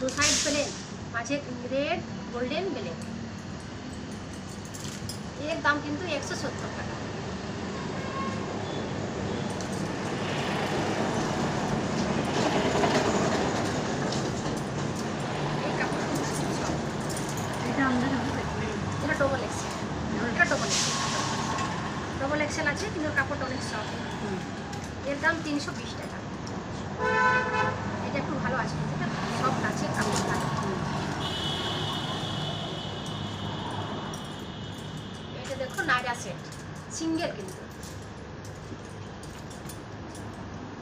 দু side plane, মাঝে red golden plane. এর দাম কিন্তু 170 টাকা। এই কাপড় এটা আমাদের এটা ডবল এক্সেল, এটা ডবল এক্সেল, ডবল এক্সেল আছে কিন্তু কাপড়টা অনেক সফট। এর দাম 320 টাকা। এটা একটু ভালো আছে, সফট আছে কাপড়টা। এটা দেখো নাইরা সেট, সিঙ্গেল কিন্তু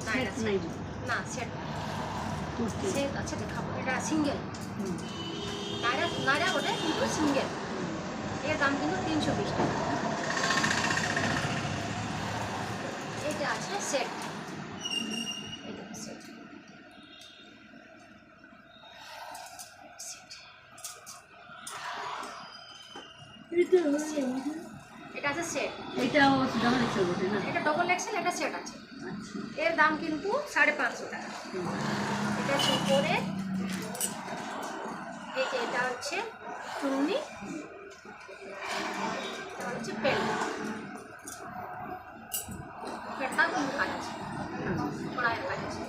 নাইরা সেট না, সেট সেট আছে দেখাবো। এটা সিঙ্গেল নাইরা, নাইরা ওটা কিন্তু সিঙ্গেল। এর দাম কিন্তু 320 টাকা। এটা আছে সেট, এটা সেট, এটা আছে সেট। এটাও ডবল এক্সেল বটে না? এটা ডবল এক্সেল, এটা সেট আছে। এর দাম কিন্তু 550 টাকা। এটা হচ্ছে উপরে, এই যে এটা হচ্ছে চুন্নি, এটা হচ্ছে প্যান্ট। প্যান্টটা কিন্তু কাজ আছে, কড়াইয়ের কাজ আছে।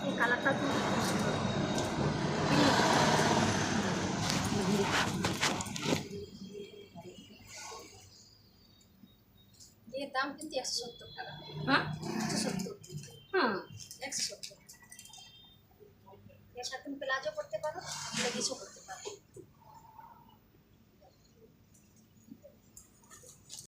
এই কালারটা কিন্তু খুব সুন্দর। এর দাম কিন্তু 170 টাকা। হ্যাঁ 170, হ্যাঁ 170। এর সাথে তুমি প্লাজো করতে পারো, লেগিংসও করতে পারো।